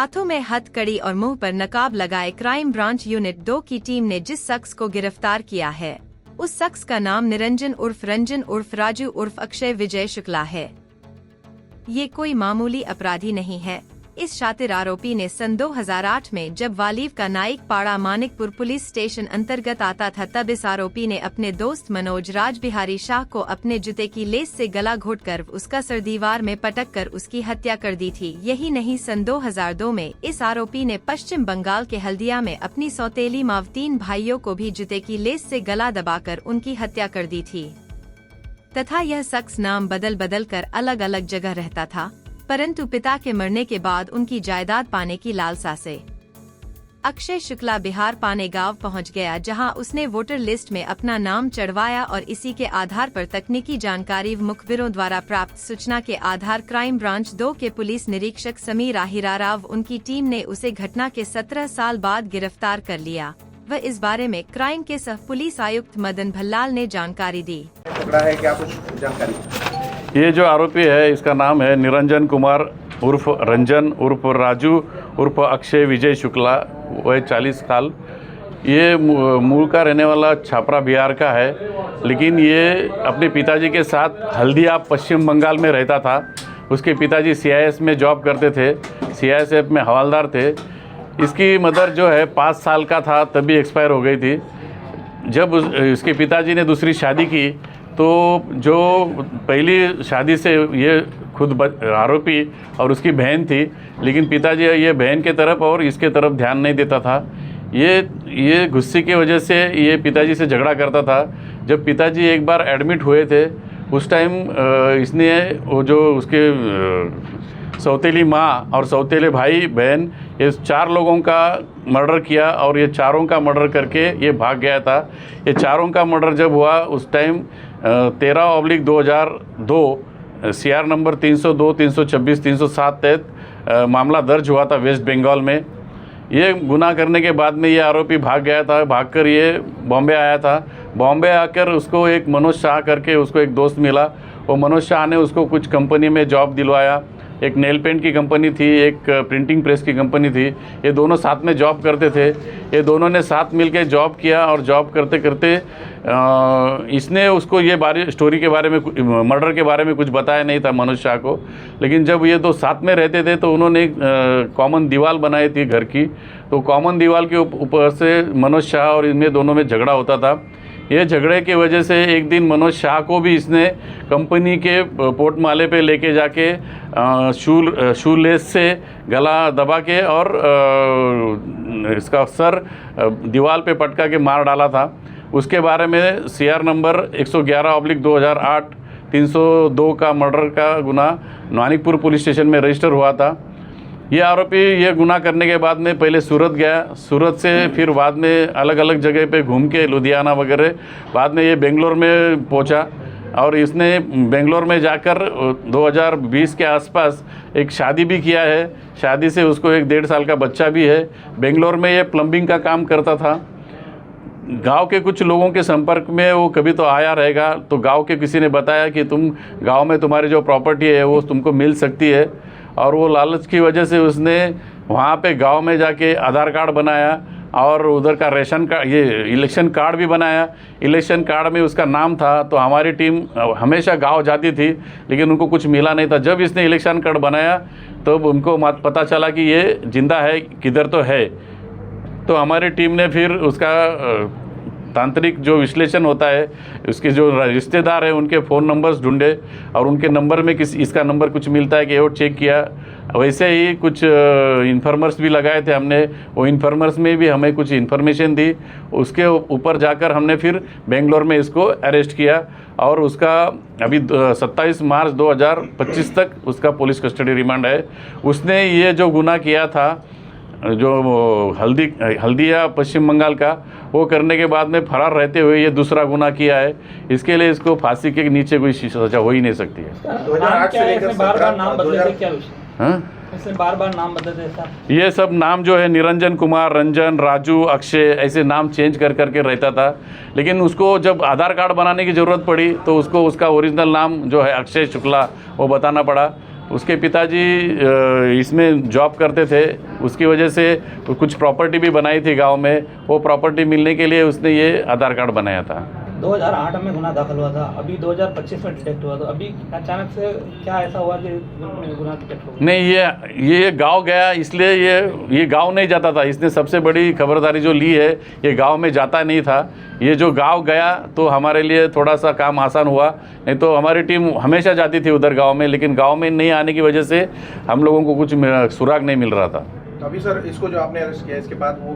हाथों में हथकड़ी और मुंह पर नकाब लगाए क्राइम ब्रांच यूनिट 2 की टीम ने जिस शख्स को गिरफ्तार किया है उस शख्स का नाम निरंजन उर्फ रंजन उर्फ राजू उर्फ अक्षय विजय शुक्ला है। ये कोई मामूली अपराधी नहीं है। इस शातिर आरोपी ने सन 2008 में जब वालीव का नाइक पाड़ा मानिकपुर पुलिस स्टेशन अंतर्गत आता था तब इस आरोपी ने अपने दोस्त मनोज राज बिहारी शाह को अपने जूते की लेस से गला घोटकर उसका सर दीवार में पटक कर उसकी हत्या कर दी थी। यही नहीं, सन 2002 में इस आरोपी ने पश्चिम बंगाल के हल्दिया में अपनी सौतेली माव 3 भाइयों को भी जूते की लेस से गला दबाकर उनकी हत्या कर दी थी तथा यह शख्स नाम बदल बदल कर अलग अलग जगह रहता था, परंतु पिता के मरने के बाद उनकी जायदाद पाने की लालसा से अक्षय शुक्ला बिहार पाने गांव पहुंच गया, जहां उसने वोटर लिस्ट में अपना नाम चढ़वाया और इसी के आधार पर तकनीकी जानकारी व मुखबिरों द्वारा प्राप्त सूचना के आधार क्राइम ब्रांच 2 के पुलिस निरीक्षक समीर आहिरा राव उनकी टीम ने उसे घटना के 17 साल बाद गिरफ्तार कर लिया। वह इस बारे में क्राइम के सह पुलिस आयुक्त मदन भल्लाल ने जानकारी दी। है क्या कुछ जानकारी? ये जो आरोपी है इसका नाम है निरंजन कुमार उर्फ रंजन उर्फ राजू उर्फ अक्षय विजय शुक्ला, वह 40 साल। ये मूल का रहने वाला छापरा बिहार का है, लेकिन ये अपने पिताजी के साथ हल्दिया पश्चिम बंगाल में रहता था। उसके पिताजी CIS में जॉब करते थे, CISF में हवलदार थे। इसकी मदर जो है 5 साल का था तभी एक्सपायर हो गई थी। जब उसके पिताजी ने दूसरी शादी की तो जो पहली शादी से ये खुद आरोपी और उसकी बहन थी, लेकिन पिताजी ये बहन के तरफ और इसके तरफ ध्यान नहीं देता था। ये गुस्से की वजह से ये पिताजी से झगड़ा करता था। जब पिताजी एक बार एडमिट हुए थे उस टाइम इसने वो जो उसके सौतेली माँ और सौतेले भाई बहन ये 4 लोगों का मर्डर किया और ये चारों का मर्डर करके ये भाग गया था। ये चारों का मर्डर जब हुआ उस टाइम 13/2002 CR नंबर 302, 326, 307 तहत मामला दर्ज हुआ था वेस्ट बंगाल में। ये गुनाह करने के बाद में ये आरोपी भाग गया था। भागकर ये बॉम्बे आया था। बॉम्बे आकर उसको एक मनोज शाह करके उसको एक दोस्त मिला। वो मनोज शाह ने उसको कुछ कंपनी में जॉब दिलवाया। एक नेल पेंट की कंपनी थी, एक प्रिंटिंग प्रेस की कंपनी थी। ये दोनों साथ में जॉब करते थे। ये दोनों ने साथ मिलकर जॉब किया और जॉब करते करते इसने उसको ये स्टोरी के बारे में, मर्डर के बारे में कुछ बताया नहीं था मनोज शाह को। लेकिन जब ये दो साथ में रहते थे तो उन्होंने कॉमन दीवार बनाई थी घर की। तो कॉमन दीवार के ऊपर से मनोज शाह और इनमें दोनों में झगड़ा होता था। ये झगड़े की वजह से एक दिन मनोज शाह को भी इसने कंपनी के पोर्टमाले पे लेके जाके शू लेस से गला दबा के और इसका सर दीवार पे पटका के मार डाला था। उसके बारे में CR नंबर 111/2008 302 का मर्डर का गुनाह मानिकपुर पुलिस स्टेशन में रजिस्टर हुआ था। ये आरोपी ये गुनाह करने के बाद में पहले सूरत गया, सूरत से फिर बाद में अलग अलग जगह पे घूम के लुधियाना वगैरह, बाद में ये बेंगलोर में पहुंचा और इसने बेंगलोर में जाकर 2020 के आसपास एक शादी भी किया है। शादी से उसको एक 1.5 साल का बच्चा भी है। बेंगलोर में ये प्लम्बिंग का काम करता था। गांव के कुछ लोगों के संपर्क में वो कभी तो आया रहेगा, तो गांव के किसी ने बताया कि तुम गांव में तुम्हारी जो प्रॉपर्टी है वो तुमको मिल सकती है, और वो लालच की वजह से उसने वहाँ पे गांव में जाके आधार कार्ड बनाया और उधर का रेशन कार्ड, ये इलेक्शन कार्ड भी बनाया। इलेक्शन कार्ड में उसका नाम था। तो हमारी टीम हमेशा गांव जाती थी लेकिन उनको कुछ मिला नहीं था। जब इसने इलेक्शन कार्ड बनाया तो उनको पता चला कि ये जिंदा है, किधर तो है। तो हमारी टीम ने फिर उसका तांत्रिक जो विश्लेषण होता है, उसके जो रिश्तेदार हैं उनके फ़ोन नंबर्स ढूंढे और उनके नंबर में इसका नंबर कुछ मिलता है कि वो चेक किया। वैसे ही कुछ इन्फॉर्मर्स भी लगाए थे हमने, वो इन्फॉर्मर्स में भी हमें कुछ इन्फॉर्मेशन दी। उसके ऊपर जाकर हमने फिर बेंगलोर में इसको अरेस्ट किया और उसका अभी 27 मार्च 2025 तक उसका पुलिस कस्टडी रिमांड है। उसने ये जो गुनाह किया था, जो हल्दिया पश्चिम बंगाल का, वो करने के बाद में फरार रहते हुए ये दूसरा गुनाह किया है। इसके लिए इसको फांसी के नीचे कोई सजा हो ही नहीं सकती है। 2008 से लेकर बार-बार नाम बदले क्या विषय? हाँ, इससे बार-बार नाम बदलते था। ये सब नाम जो है निरंजन कुमार, रंजन, राजू, अक्षय, ऐसे नाम चेंज कर करके रहता था। लेकिन उसको जब आधार कार्ड बनाने की ज़रूरत पड़ी तो उसको उसका ओरिजिनल नाम जो है अक्षय शुक्ला वो बताना पड़ा। उसके पिताजी इसमें जॉब करते थे, उसकी वजह से कुछ प्रॉपर्टी भी बनाई थी गांव में। वो प्रॉपर्टी मिलने के लिए उसने ये आधार कार्ड बनाया था। 2008 में गुना दाखिल हुआ था, अभी 2025 में डिटेक्ट हुआ, तो अभी अचानक से क्या ऐसा हुआ कि गुना डिटेक्ट हो गया? नहीं, ये गांव गया, इसलिए ये गांव नहीं जाता था। इसने सबसे बड़ी खबरदारी जो ली है, ये गांव में जाता नहीं था। ये जो गांव गया तो हमारे लिए थोड़ा सा काम आसान हुआ, नहीं तो हमारी टीम हमेशा जाती थी उधर गांव में, लेकिन गांव में नहीं आने की वजह से हम लोगों को कुछ सुराग नहीं मिल रहा था। अभी सर इसको जो आपने अरेस्ट किया इसके बाद वो